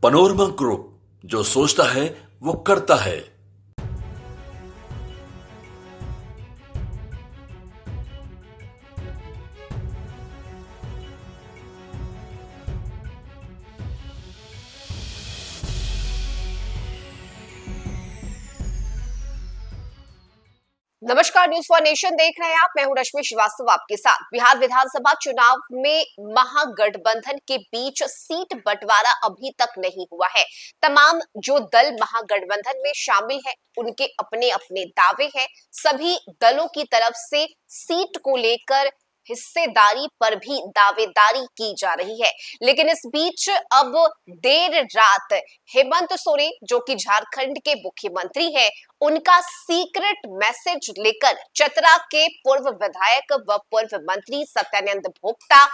Panorama group, जो सोचता है वो करता है। नमस्कार, न्यूज फॉर नेशन देख रहे हैं आप। मैं हूं रश्मि श्रीवास्तव आपके साथ। बिहार विधानसभा चुनाव में महागठबंधन के बीच सीट बंटवारा अभी तक नहीं हुआ है। तमाम जो दल महागठबंधन में शामिल हैं, उनके अपने अपने दावे हैं। सभी दलों की तरफ से सीट को लेकर हिस्सेदारी पर भी दावेदारी की जा रही है। लेकिन इस बीच अब देर रात हेमंत सोरेन, जो कि झारखंड के मुख्यमंत्री हैं, उनका सीक्रेट मैसेज लेकर चतरा के पूर्व विधायक व पूर्व मंत्री सत्यानंद भोक्ता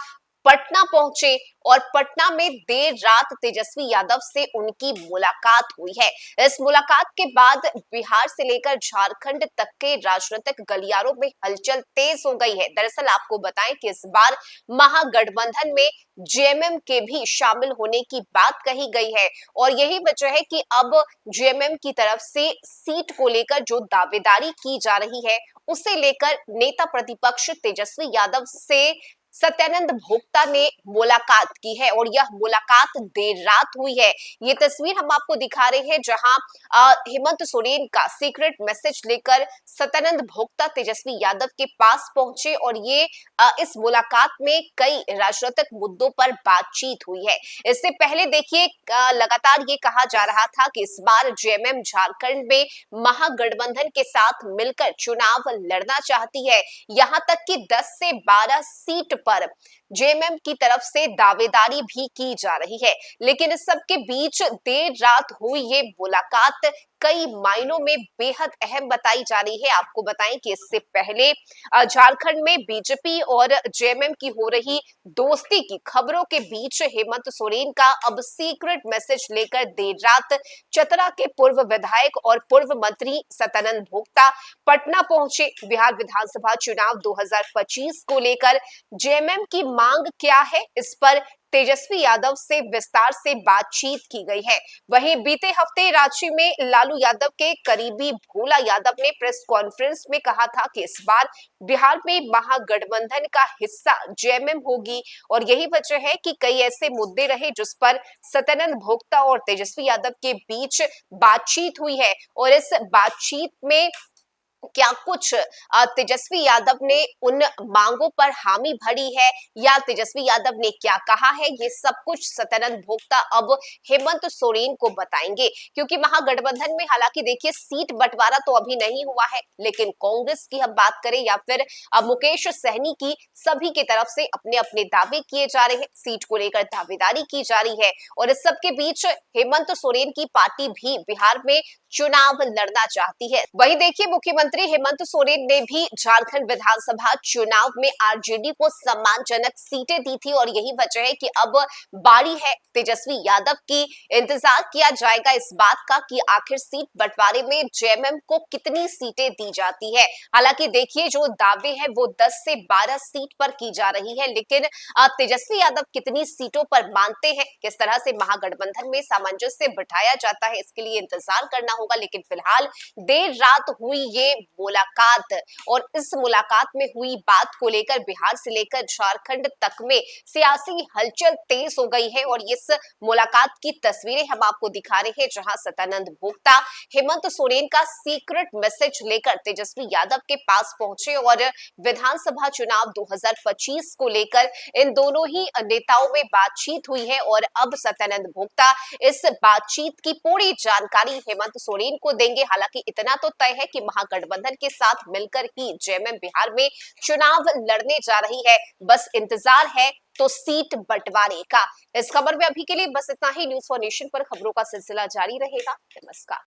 पटना पहुंचे और पटना में देर रात तेजस्वी यादव से उनकी मुलाकात हुई है। इस मुलाकात के बाद बिहार से लेकर झारखंड तक के राजनीतिक गलियारों में हलचल तेज हो गई है। दरअसल आपको बताएं कि इस बार महागठबंधन में जेएमएम के भी शामिल होने की बात कही गई है और यही वजह है कि अब जेएमएम की तरफ से सीट को लेकर जो दावेदारी की जा रही है, उसे लेकर नेता प्रतिपक्ष तेजस्वी यादव से सत्यानंद भोक्ता ने मुलाकात की है और यह मुलाकात देर रात हुई है। ये तस्वीर हम आपको दिखा रहे हैं, जहां हेमंत सोरेन का सीक्रेट मैसेज लेकर सत्यानंद भोक्ता तेजस्वी यादव के पास पहुंचे और ये इस मुलाकात में कई राजनीतिक मुद्दों पर बातचीत हुई है। इससे पहले देखिए, लगातार ये कहा जा रहा था कि इस बार जेएमएम झारखंड में महागठबंधन के साथ मिलकर चुनाव लड़ना चाहती है। यहां तक कि 10 से 12 सीट पर जेएमएम की तरफ से दावेदारी भी की जा रही है। लेकिन इस सब के बीच देर रात हुई ये मुलाकात कई मायनों में बेहद अहम बताई जा रही है। आपको बताएं कि इससे पहले झारखंड में बीजेपी और जेएमएम की हो रही दोस्ती की खबरों के बीच हेमंत सोरेन का अब सीक्रेट मैसेज लेकर देर रात चतरा के पूर्व विधायक और पूर्व मंत्री सत्यानंद भोक्ता पटना पहुंचे। बिहार विधानसभा चुनाव 2025 को लेकर जेएमएम की मांग क्या है, इस पर तेजस्वी यादव से विस्तार से बातचीत की गई है। वहीं बीते हफ्ते रांची में लालू यादव के करीबी भोला यादव ने प्रेस कॉन्फ्रेंस में कहा था कि इस बार बिहार में महागठबंधन का हिस्सा जेएमएम होगी और यही वजह है कि कई ऐसे मुद्दे रहे जिस पर सत्यानंद भोक्ता और तेजस्वी यादव के बीच बातचीत हुई है और इस बातचीत में क्या कुछ तेजस्वी यादव ने उन मांगों पर हामी भरी है या तेजस्वी यादव ने क्या कहा है, ये सब कुछ सत्यानंद भोक्ता अब हेमंत सोरेन को बताएंगे। क्योंकि महागठबंधन में हालांकि देखिए सीट बंटवारा तो अभी नहीं हुआ है, लेकिन कांग्रेस की हम बात करें या फिर मुकेश सहनी की, सभी की तरफ से अपने अपने दावे किए जा रहे हैं, सीट को लेकर दावेदारी की जा रही है और इस सब के बीच हेमंत सोरेन की पार्टी भी बिहार में चुनाव लड़ना चाहती है। वहीं देखिए, मुख्यमंत्री हेमंत सोरेन ने भी झारखंड विधानसभा चुनाव में आरजेडी को सम्मानजनक सीटें दी थी और यही वजह है कि अब बारी है तेजस्वी यादव की। इंतजार किया जाएगा इस बात का कि आखिर सीट बंटवारे में जेएमएम को कितनी सीटें दी जाती है। हालांकि देखिए, जो दावे हैं वो 10 से 12 सीट पर की जा रही है, लेकिन तेजस्वी यादव कितनी सीटों पर मानते हैं, किस तरह से महागठबंधन में सामंजस्य बिठाया जाता है, इसके लिए इंतजार करना होगा। लेकिन फिलहाल देर रात हुई ये मुलाकात और इस मुलाकात में हुई बात को लेकर बिहार से लेकर झारखंड तक में सियासी हलचल तेज हो गई है और इस मुलाकात की तस्वीरें हम आपको दिखा रहे हैं, जहां सत्यानंद भोक्ता हेमंत सोरेन का सीक्रेट मैसेज लेकर तेजस्वी यादव के पास पहुंचे और विधानसभा चुनाव 2025 को लेकर इन दोनों ही नेताओं में बातचीत हुई है और अब सत्यानंद भोक्ता इस बातचीत की पूरी जानकारी हेमंत सोरेन को देंगे। हालांकि इतना तो तय है कि महागठबंधन के साथ मिलकर ही जेएमएम बिहार में चुनाव लड़ने जा रही है, बस इंतजार है तो सीट बंटवारे का। इस खबर में अभी के लिए बस इतना ही। न्यूज फॉर नेशन पर खबरों का सिलसिला जारी रहेगा। नमस्कार।